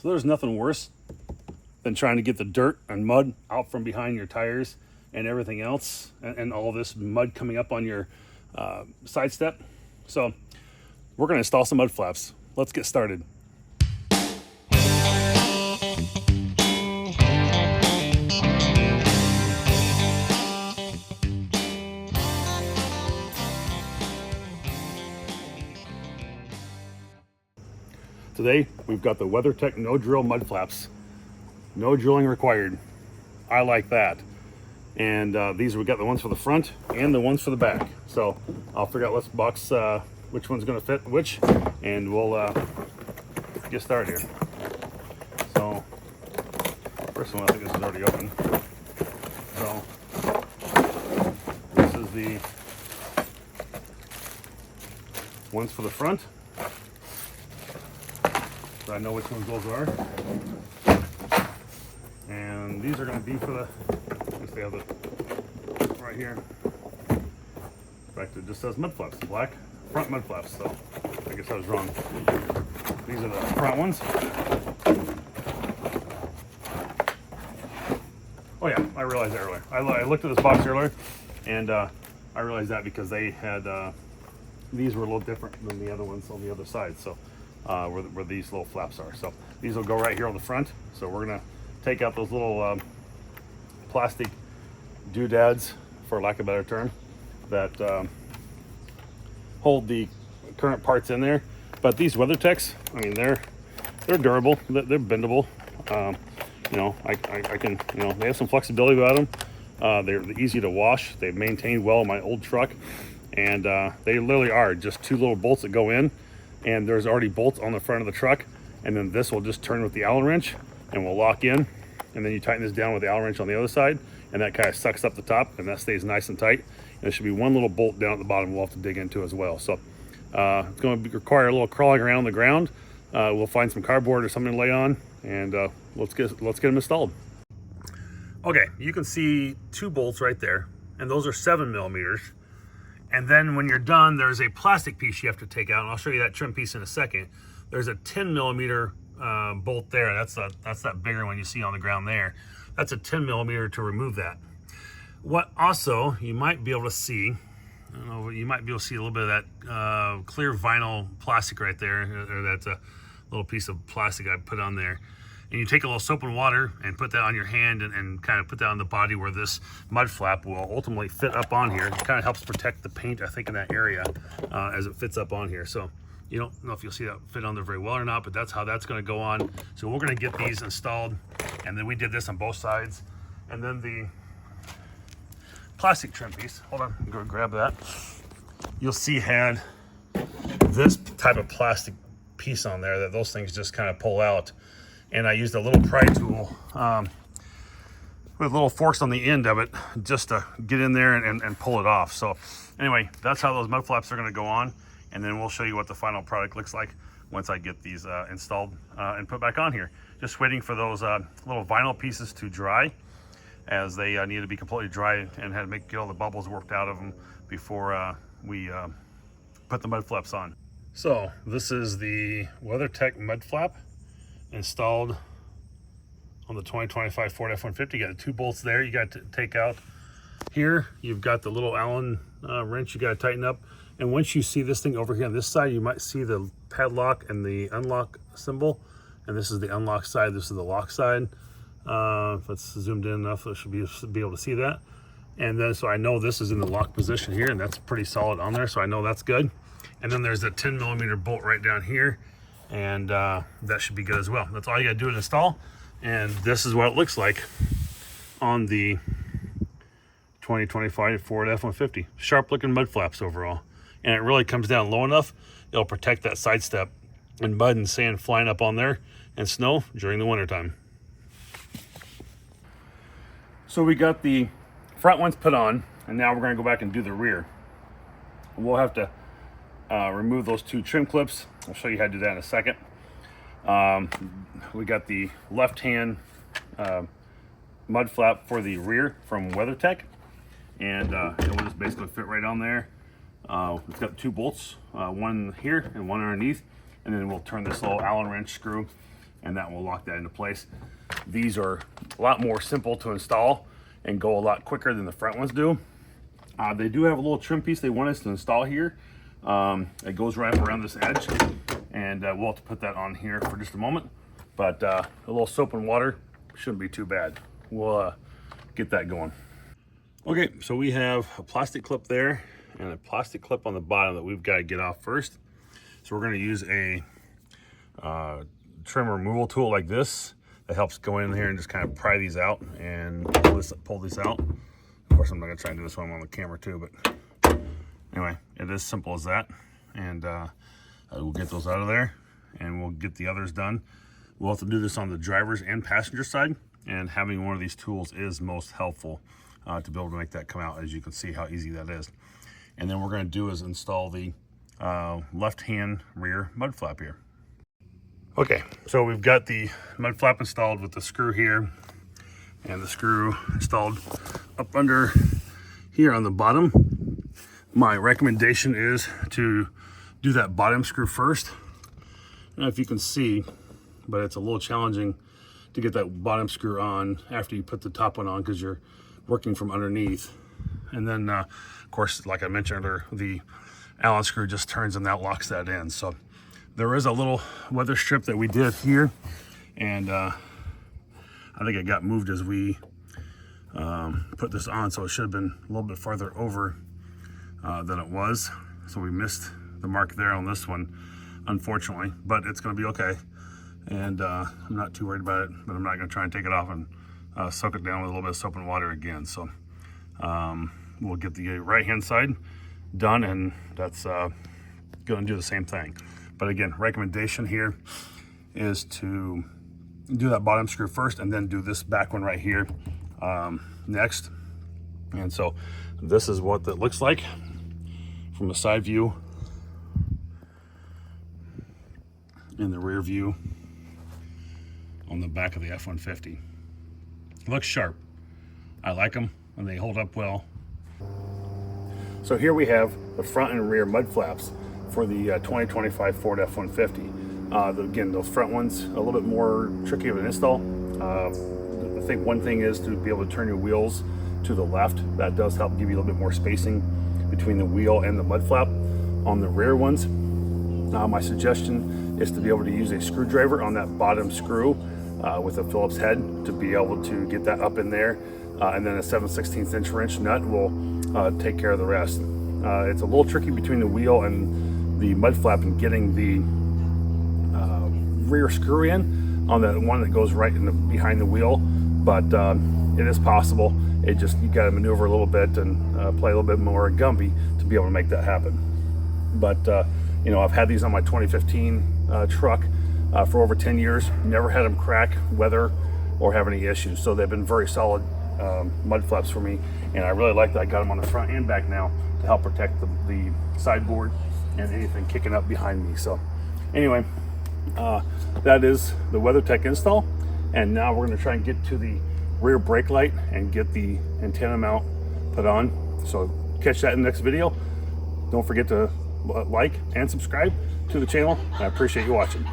So there's nothing worse than trying to get the dirt and mud out from behind your tires and everything else, and all this mud coming up on your side step. So we're going to install some mud flaps. Let's get started. Today, we've got the WeatherTech no drill mud flaps. No drilling required. I like that. And we got the ones for the front and the ones for the back. So I'll figure out let's box which one's gonna fit which, and we'll get started here. So first one, I think this is already open. So this is the ones for the front. So I know which ones those are. And these are going to be for the, I guess they have the, right here. In fact, it just says mud flaps, black front mud flaps. So I guess I was wrong. These are the front ones. Oh yeah, I realized that earlier. I looked at this box earlier, and I realized that because they had, these were a little different than the other ones on the other side. So where these little flaps are. So these will go right here on the front. So we're gonna take out those little plastic doodads, for lack of a better term, that hold the current parts in there. But these WeatherTechs, I mean, they're durable, they're bendable. You know, I can, you know, they have some flexibility about them. They're easy to wash. They've maintained well in my old truck, and they literally are just two little bolts that go in. And there's already bolts on the front of the truck, and then this will just turn with the Allen wrench and will lock in, and then you tighten this down with the Allen wrench on the other side, and that kind of sucks up the top, and that stays nice and tight. And there should be one little bolt down at the bottom we'll have to dig into as well. So it's going to require a little crawling around the ground. We'll find some cardboard or something to lay on, and let's get them installed. Okay, you can see two bolts right there, and those are 7mm. And then when you're done, there's a plastic piece you have to take out, and I'll show you that trim piece in a second. There's a 10mm bolt there. That's that bigger one you see on the ground there. That's a 10mm to remove that. What also you might be able to see, I don't know, you might be able to see a little bit of that clear vinyl plastic right there, or that's a little piece of plastic I put on there. And you take a little soap and water and put that on your hand, and kind of put that on the body where this mud flap will ultimately fit up on here. It kind of helps protect the paint, I think, in that area as it fits up on here. So you don't know if you'll see that fit on there very well or not, but that's how that's going to go on. So we're going to get these installed, and then we did this on both sides. And then the plastic trim piece, hold on, go grab that. You'll see had this type of plastic piece on there that those things just kind of pull out. And I used a little pry tool with little forks on the end of it just to get in there and pull it off. So anyway, that's how those mud flaps are going to go on, and then we'll show you what the final product looks like once I get these installed and put back on here. Just waiting for those little vinyl pieces to dry, as they need to be completely dry, and had to get all the bubbles worked out of them before we put the mud flaps on. So this is the WeatherTech mud flap installed on the 2025 Ford F-150. You got the two bolts there you got to take out. Here you've got the little Allen wrench you got to tighten up, and once you see this thing over here on this side, you might see the padlock and the unlock symbol, and this is the unlock side, this is the lock side. If it's zoomed in enough, I should be able to see that. And then so I know this is in the lock position here, and that's pretty solid on there, so I know that's good. And then there's a 10mm bolt right down here, and that should be good as well. That's all you got to do to install, and this is what it looks like on the 2025 Ford F-150. Sharp looking mud flaps overall, and it really comes down low enough it'll protect that side step and mud and sand flying up on there and snow during the wintertime. So we got the front ones put on, and now we're going to go back and do the rear. We'll have to remove those two trim clips. I'll show you how to do that in a second. We got the left hand mud flap for the rear from WeatherTech, and it will just basically fit right on there. It's got two bolts, one here and one underneath, and then we'll turn this little Allen wrench screw and that will lock that into place. These are a lot more simple to install and go a lot quicker than the front ones do. They do have a little trim piece they want us to install here. It goes right up around this edge, and we'll have to put that on here for just a moment. But a little soap and water shouldn't be too bad. We'll get that going. Okay, so we have a plastic clip there and a plastic clip on the bottom that we've got to get off first. So we're going to use a trim removal tool like this that helps go in here and just kind of pry these out and pull this out. Of course, I'm not going to try and do this one on the camera too, but anyway, it is simple as that. And we'll get those out of there and we'll get the others done. We'll have to do this on the driver's and passenger side, and having one of these tools is most helpful to be able to make that come out, as you can see how easy that is. And then what we're going to do is install the left-hand rear mud flap here. Okay, so we've got the mud flap installed with the screw here and the screw installed up under here on the bottom. My recommendation is to do that bottom screw first. I don't know if you can see, but it's a little challenging to get that bottom screw on after you put the top one on because you're working from underneath. And then, of course, like I mentioned earlier, the Allen screw just turns and that locks that in. So there is a little weather strip that we did here, and I think it got moved as we put this on, so it should have been a little bit farther over than it was. So we missed the mark there on this one, unfortunately, but it's going to be okay. And I'm not too worried about it, but I'm not going to try and take it off and soak it down with a little bit of soap and water again. So we'll get the right-hand side done, and that's going to do the same thing. But again, recommendation here is to do that bottom screw first and then do this back one right here next. And so this is what that looks like from a side view and the rear view on the back of the F-150. It looks sharp. I like them and they hold up well. So here we have the front and rear mud flaps for the 2025 Ford F-150. Again, those front ones, a little bit more tricky of an install. I think one thing is to be able to turn your wheels to the left. That does help give you a little bit more spacing between the wheel and the mud flap. On the rear ones, my suggestion is to be able to use a screwdriver on that bottom screw with a Phillips head to be able to get that up in there. And then a 7/16 inch wrench nut will take care of the rest. It's a little tricky between the wheel and the mud flap and getting the rear screw in on the one that goes right in behind the wheel, but it is possible. It just, you got to maneuver a little bit and play a little bit more Gumby to be able to make that happen. But you know, I've had these on my 2015 truck for over 10 years, never had them crack, weather, or have any issues. So they've been very solid mud flaps for me, and I really like that. I got them on the front and back now to help protect the sideboard and anything kicking up behind me. So anyway, that is the WeatherTech install, and now we're going to try and get to the rear brake light and get the antenna mount put on. So catch that in the next video. Don't forget to like and subscribe to the channel. I appreciate you watching.